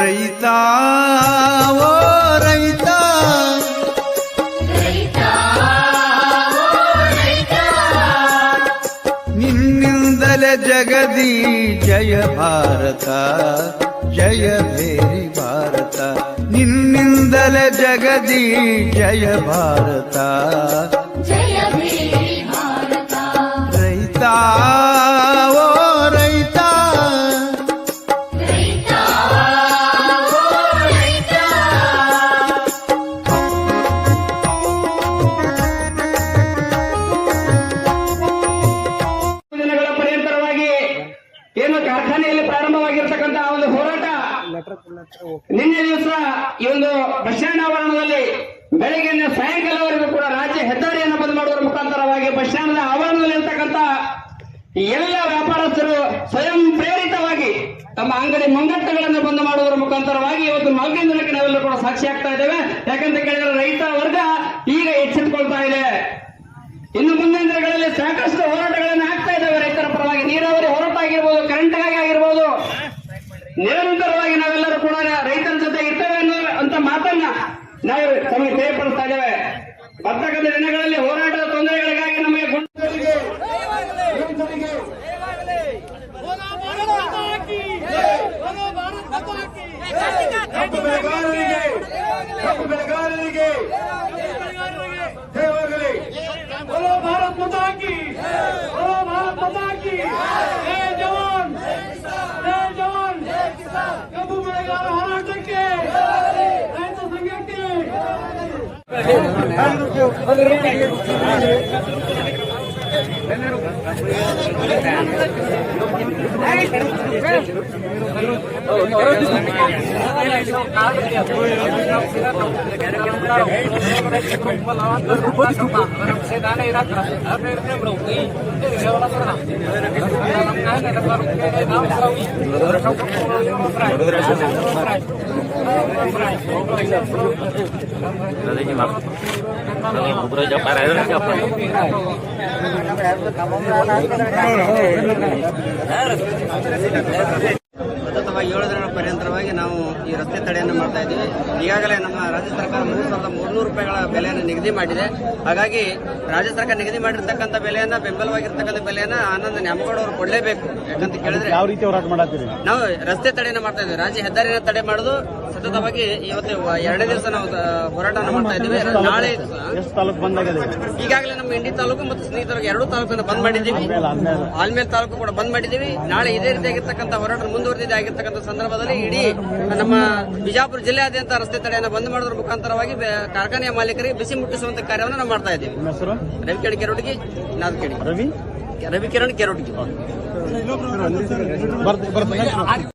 ರೈತ ಓ ರೈತ ನಿನ್ನಿಂದಲೇ ಜಗದಿ ಜಯ ಭಾರತ ಜಯ ಭೇರಿ ಭಾರತ ನಿನ್ನಿಂದಲೇ ಜಗದಿ ಜಯ ಭಾರತ ರೈತ ಓ ರೈತ ದಿನಗಳ ಪರ್ಯಂತರವಾಗಿ ಏನು ಕಾರ್ಖಾನೆಯಲ್ಲಿ ಪ್ರಾರಂಭವಾಗಿರ್ತಕ್ಕಂಥ ಒಂದು ಹೋರಾಟ ನಿನ್ನೆ ದಿವಸ ಈ ಒಂದು ಬಸ್ ಸ್ಟ್ಯಾಂಡ್ ಆವರಣದಲ್ಲಿ ಬೆಳಗ್ಗೆಯಿಂದ ಸಾಯಂಕಾಲವರೆಗೂ ಕೂಡ ರಾಜ್ಯ ಹೆದ್ದಾರಿಯನ್ನು ಬಂದ್ ಮಾಡುವುದರ ಮುಖಾಂತರವಾಗಿ ಬಸ್ ಸ್ಟ್ಯಾಂಡ್ ಆವರಣದಲ್ಲಿ ಇರ್ತಕ್ಕಂಥ ಎಲ್ಲ ವ್ಯಾಪಾರಸ್ಥರು ಸ್ವಯಂ ಪ್ರೇರಿತವಾಗಿ ತಮ್ಮ ಅಂಗಡಿ ಮುಂಗಟ್ಟುಗಳನ್ನು ಬಂದ್ ಮಾಡುವುದರ ಮುಖಾಂತರವಾಗಿ ಇವತ್ತು 4 ದಿನಕ್ಕೆ ನಾವೆಲ್ಲರೂ ಕೂಡ ಸಾಕ್ಷಿ ಆಗ್ತಾ ಇದ್ದೇವೆ. ಯಾಕಂತ ಕೇಳಿದ್ರೆ ರೈತ ವರ್ಗ ಈಗ ಎಚ್ಚೆತ್ತುಕೊಳ್ತಾ ಇದೆ. ಇನ್ನು ಮುಂದಿನ ದಿನಗಳಲ್ಲಿ ಸಾಕಷ್ಟು ಹೋರಾಟಗಳನ್ನು ಆಗ್ತಾ ಇದ್ದಾವೆ ರೈತರ ಪರವಾಗಿ. ನೀರಾವರಿ ಹೋರಾಟ ಆಗಿರ್ಬೋದು, ಕರೆಂಟ್ಗಾಗಿ ಆಗಿರ್ಬೋದು, ನಿರಂತರವಾಗಿ ನಾವೆಲ್ಲರೂ ಕೂಡ ರೈತರ ಜೊತೆ ಇರ್ತೇವೆ ಅಂತ ಮಾತನ್ನ ನಾವು ತಮಗೆ ತಿಳಿಪಡಿಸ್ತಾ ಇದ್ದೇವೆ. ಬರ್ತಕ್ಕಂಥ ದಿನಗಳಲ್ಲಿ ಹೋರಾಟದ ತೊಂದರೆಗಳಿಗಾಗಿ ನಮಗೆ ಭಾರತ್ ಮಾತಾ ಕಿ ಭಾರತ್ ಮಾತಾ ಕಿ ಜೈ ಜವಾನ್ ಜೈ ಜವಾನ್ ಕಬ್ಬು ಬೆಳೆಗಾರ ಹೋರಾಟಕ್ಕೆ ರೈತ ಸಂಘಕ್ಕೆ ಸತತವಾಗಿ 7 ದಿನಗಳ ಪರ್ಯಂತರವಾಗಿ ನಾವು ಈ ರಸ್ತೆ ತಡೆಯನ್ನು ಮಾಡ್ತಾ ಇದ್ದೀವಿ. ಈಗಾಗಲೇ ನಮ್ಮ ರಾಜ್ಯ ಸರ್ಕಾರ 3,300 ರೂಪಾಯಿಗಳ ಬೆಲೆಯನ್ನು ನಿಗದಿ ಮಾಡಿದೆ. ಹಾಗಾಗಿ ರಾಜ್ಯ ಸರ್ಕಾರ ನಿಗದಿ ಮಾಡಿರ್ತಕ್ಕಂಥ ಬೆಲೆಯನ್ನ, ಬೆಂಬಲವಾಗಿರ್ತಕ್ಕಂಥ ಬೆಲೆಯನ್ನ ಆನಂದ್ ನ್ಯಾಮಗೌಡ ಅವರು ಕೊಡಲೇಬೇಕು. ಯಾಕಂತ ಕೇಳಿದ್ರೆ ಯಾವ ರೀತಿ ಹೋರಾಟ ಮಾಡತ್ತೀರಿ? ನಾವು ರಸ್ತೆ ತಡೆಯನ್ನು ಮಾಡ್ತಾ ಇದ್ದೀವಿ. ರಾಜ್ಯ ಹೆದ್ದಾರಿನ ತಡೆ ಮಾಡೋದು ಸತತವಾಗಿ ಇವತ್ತು 2ನೇ ದಿವಸ ನಾವು ಹೋರಾಟವನ್ನು ಮಾಡ್ತಾ ಇದ್ದೀವಿ. ನಾಳೆ ಎಷ್ಟು ತಾಲೂಕು ಬಂದ್ ಆಗಿದೆ? ಈಗಾಗಲೇ ನಮ್ಮ ಇಂಡಿ ತಾಲೂಕು ಮತ್ತು ಸ್ನೇಹಿತ ತಾಲೂಕು 2 ತಾಲೂಕನ್ನು ಬಂದ್ ಮಾಡಿದ್ದೀವಿ. ಆಲ್ಮೇಲ್ ತಾಲೂಕು ಕೂಡ ಬಂದ್ ಮಾಡಿದ್ದೀವಿ. ನಾಳೆ ಇದೇ ರೀತಿಯಾಗಿರ್ತಕ್ಕಂಥ ಹೋರಾಟ ಮುಂದುವರೆದಿದೆ ಆಗಿರ್ತಕ್ಕಂಥ ಸಂದರ್ಭದಲ್ಲಿ ಇಡೀ ನಮ್ಮ ಬಿಜಾಪುರ ಜಿಲ್ಲೆಯಾದ್ಯಂತ ರಸ್ತೆ ತಡೆಯನ್ನು ಬಂದ್ ಮಾಡೋದ್ರ ಮುಖಾಂತರವಾಗಿ ಕಾರ್ಖಾನೆಯ ಮಾಲೀಕರಿಗೆ ಬಿಸಿ ಮುಟ್ಟಿಸುವಂತ ಕಾರ್ಯವನ್ನು ನಾವು ಮಾಡ್ತಾ ಇದ್ದೀವಿ. ರವಿಕಿರಣ್ ಕೆರೋಟಿಗೆ, ರವಿಕಿರಣ್ ಕೆರೋಟಿಗೆ.